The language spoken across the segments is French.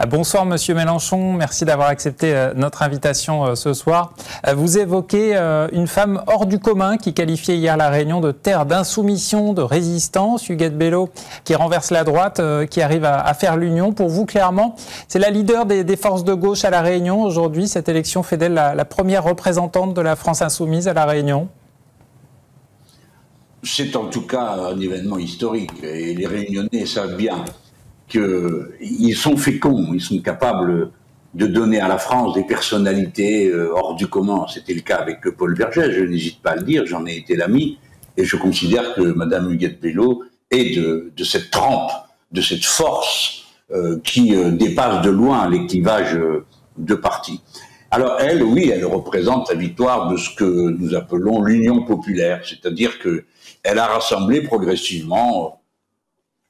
Bonsoir Monsieur Mélenchon, merci d'avoir accepté notre invitation ce soir. Vous évoquez une femme hors du commun qui qualifiait hier la Réunion de terre d'insoumission, de résistance. Huguette Bello qui renverse la droite, qui arrive à faire l'union. Pour vous, clairement, c'est la leader des forces de gauche à la Réunion. Aujourd'hui, cette élection fait d'elle la première représentante de la France insoumise à la Réunion. C'est en tout cas un événement historique et les Réunionnais savent bien qu'ils sont féconds, ils sont capables de donner à la France des personnalités hors du commun. C'était le cas avec Paul Vergès, je n'hésite pas à le dire, j'en ai été l'ami, et je considère que Mme Huguette Bello est de cette trempe, de cette force qui dépasse de loin les clivages de partis. Alors elle, oui, elle représente la victoire de ce que nous appelons l'union populaire, c'est-à-dire qu'elle a rassemblé progressivement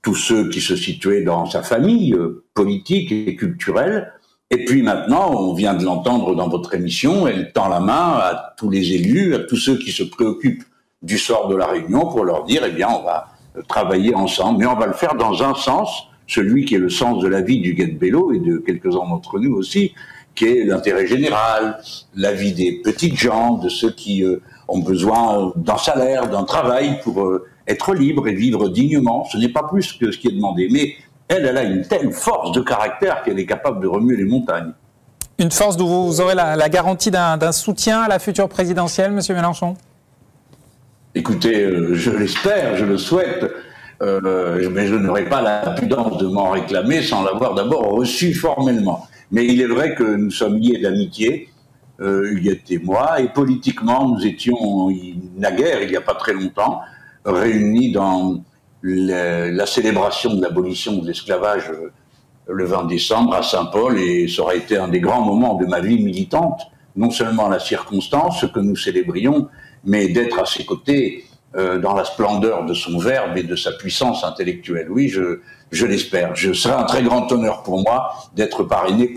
tous ceux qui se situaient dans sa famille politique et culturelle. Et puis maintenant, on vient de l'entendre dans votre émission, elle tend la main à tous les élus, à tous ceux qui se préoccupent du sort de la Réunion pour leur dire, eh bien, on va travailler ensemble, mais on va le faire dans un sens, celui qui est le sens de la vie d'Huguette Bello et de quelques-uns d'entre nous aussi, qui est l'intérêt général, la vie des petites gens, de ceux qui ont besoin d'un salaire, d'un travail pour être libre et vivre dignement. Ce n'est pas plus que ce qui est demandé. Mais elle a une telle force de caractère qu'elle est capable de remuer les montagnes. Une force d'où vous aurez la garantie d'un soutien à la future présidentielle, Monsieur Mélenchon? Écoutez, je l'espère, je le souhaite, mais je n'aurai pas la prudence de m'en réclamer sans l'avoir d'abord reçu formellement. Mais il est vrai que nous sommes liés d'amitié, Huguette et moi, et politiquement, nous étions naguère, il n'y a pas très longtemps, réunis dans la célébration de l'abolition de l'esclavage le 20 décembre à Saint-Paul, et ça aurait été un des grands moments de ma vie militante, non seulement la circonstance, ce que nous célébrions, mais d'être à ses côtés dans la splendeur de son verbe et de sa puissance intellectuelle. Oui, je l'espère. Ce serait un très grand honneur pour moi d'être parrainé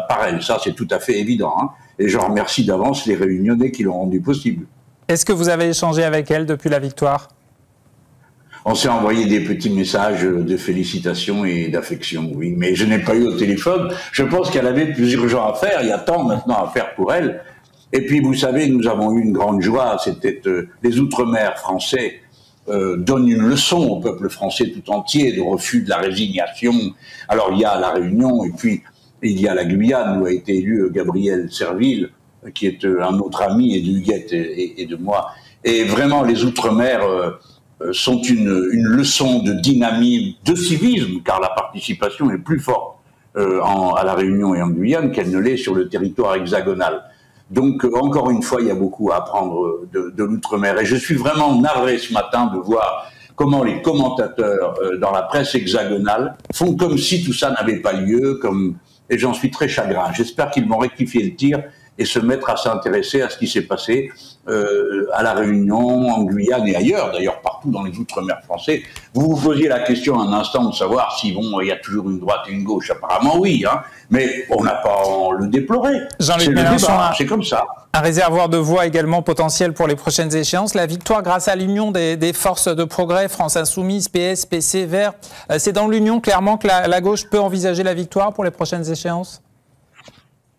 par elle. Ça, c'est tout à fait évident. Hein. Et je remercie d'avance les Réunionnais qui l'ont rendu possible. Est-ce que vous avez échangé avec elle depuis la victoire? On s'est envoyé des petits messages de félicitations et d'affection, oui. Mais je n'ai pas eu au téléphone. Je pense qu'elle avait plus urgent à faire. Il y a tant maintenant à faire pour elle. Et puis, vous savez, nous avons eu une grande joie. C'était les Outre-mer français donnent une leçon au peuple français tout entier de refus de la résignation. Alors, il y a la Réunion et puis il y a la Guyane où a été élu Gabriel Serville, qui est un autre ami et d'Huguette et de moi. Et vraiment, les Outre-mer sont une leçon de dynamisme, de civisme, car la participation est plus forte à la Réunion et en Guyane qu'elle ne l'est sur le territoire hexagonal. Donc, encore une fois, il y a beaucoup à apprendre de l'Outre-mer. Et je suis vraiment navré ce matin de voir comment les commentateurs dans la presse hexagonale font comme si tout ça n'avait pas lieu, et j'en suis très chagrin. J'espère qu'ils vont rectifier le tir et se mettre à s'intéresser à ce qui s'est passé à La Réunion, en Guyane et ailleurs, d'ailleurs partout dans les Outre-mer français. Vous vous posiez la question un instant de savoir si il y a toujours une droite et une gauche. Apparemment oui, hein, mais on n'a pas à le déplorer. Jean-Luc Mélenchon, c'est comme ça. Un réservoir de voix également potentiel pour les prochaines échéances. La victoire grâce à l'union des forces de progrès, France Insoumise, PS, PC, Verts. C'est dans l'union clairement que la gauche peut envisager la victoire pour les prochaines échéances?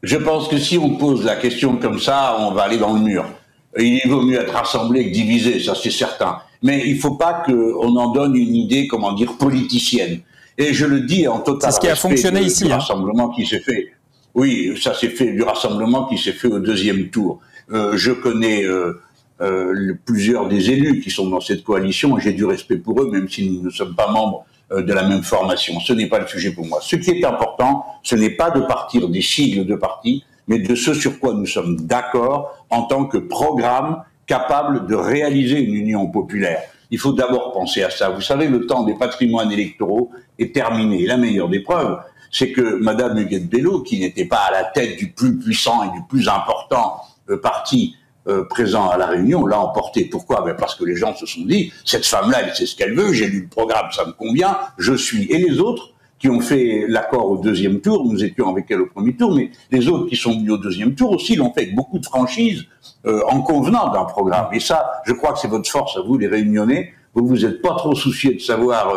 Je pense que si on pose la question comme ça, on va aller dans le mur. Il vaut mieux être rassemblé que divisé, ça c'est certain. Mais il ne faut pas qu'on en donne une idée, comment dire, politicienne. Et je le dis en total respect. C'est ce qui a fonctionné ici. Du rassemblement qui s'est fait. Oui, ça s'est fait du rassemblement qui s'est fait au deuxième tour. Je connais plusieurs des élus qui sont dans cette coalition et j'ai du respect pour eux, même si nous ne sommes pas membres de la même formation. Ce n'est pas le sujet pour moi. Ce qui est important, ce n'est pas de partir des sigles de partis, mais de ce sur quoi nous sommes d'accord en tant que programme capable de réaliser une union populaire. Il faut d'abord penser à ça. Vous savez, le temps des patrimoines électoraux est terminé. La meilleure des preuves, c'est que Mme Huguette Bello, qui n'était pas à la tête du plus puissant et du plus important parti présent à La Réunion, l'a emporté. Pourquoi? Parce que les gens se sont dit, cette femme-là, elle sait ce qu'elle veut, j'ai lu le programme, ça me convient, je suis. Et les autres qui ont fait l'accord au deuxième tour, nous étions avec elle au premier tour, mais les autres qui sont venus au deuxième tour aussi l'ont fait avec beaucoup de franchise, en convenant d'un programme. Et ça, je crois que c'est votre force à vous, les Réunionnais. Vous n'êtes pas trop soucieux de savoir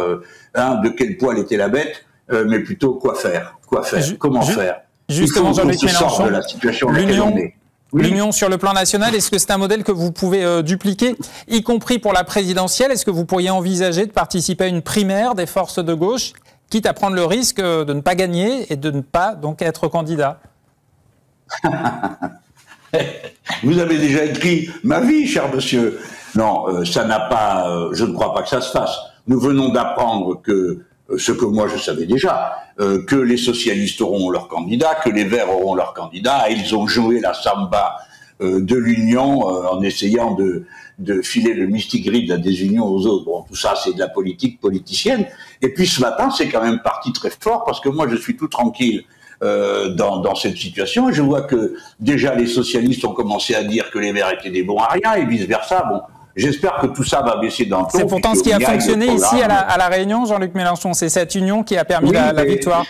de quel poil était la bête, mais plutôt quoi faire. quoi faire, comment faire. Justement, Jean-Luc Mélenchon, de la situation dans laquelle on est. L'union sur le plan national, est-ce que c'est un modèle que vous pouvez dupliquer, y compris pour la présidentielle? Est-ce que vous pourriez envisager de participer à une primaire des forces de gauche, quitte à prendre le risque de ne pas gagner et de ne pas donc être candidat? Vous avez déjà écrit ma vie, cher monsieur. Non, ça n'a pas. Je ne crois pas que ça se fasse. Nous venons d'apprendre que ce que moi je savais déjà, que les socialistes auront leur candidat, que les Verts auront leur candidat, et ils ont joué la samba de l'union en essayant de filer le mistigris de la désunion aux autres. Bon, tout ça, c'est de la politique politicienne. Et puis ce matin, c'est quand même parti très fort, parce que moi, je suis tout tranquille dans cette situation, et je vois que déjà les socialistes ont commencé à dire que les Verts étaient des bons à rien, et vice-versa. Bon, j'espère que tout ça va baisser d'un ton. C'est pourtant ce qui a fonctionné ici à la Réunion, Jean-Luc Mélenchon. C'est cette union qui a permis la victoire.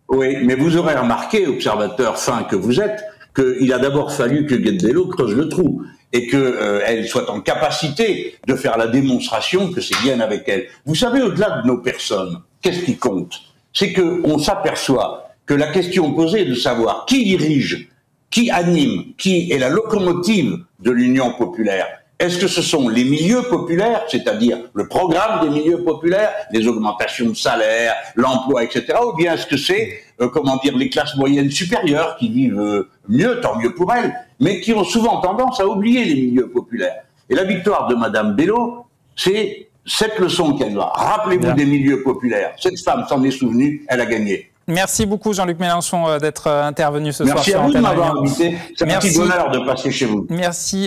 Oui, mais vous aurez remarqué, observateur fin que vous êtes, qu'il a d'abord fallu que Huguette Bello creuse le trou et qu'elle soit en capacité de faire la démonstration que c'est bien avec elle. Vous savez, au-delà de nos personnes, qu'est-ce qui compte? C'est qu'on s'aperçoit que la question posée est de savoir qui dirige, qui anime, qui est la locomotive de l'Union populaire. Est-ce que ce sont les milieux populaires, c'est-à-dire le programme des milieux populaires, les augmentations de salaire, l'emploi, etc., ou bien est-ce que c'est, les classes moyennes supérieures qui vivent mieux, tant mieux pour elles, mais qui ont souvent tendance à oublier les milieux populaires. Et la victoire de Madame Bello, c'est cette leçon qu'elle doit. Rappelez-vous des milieux populaires. Cette femme s'en est souvenue, elle a gagné. Merci beaucoup Jean-Luc Mélenchon d'être intervenu ce soir. Merci à vous de m'avoir invité. C'est un petit bonheur de passer chez vous. Merci.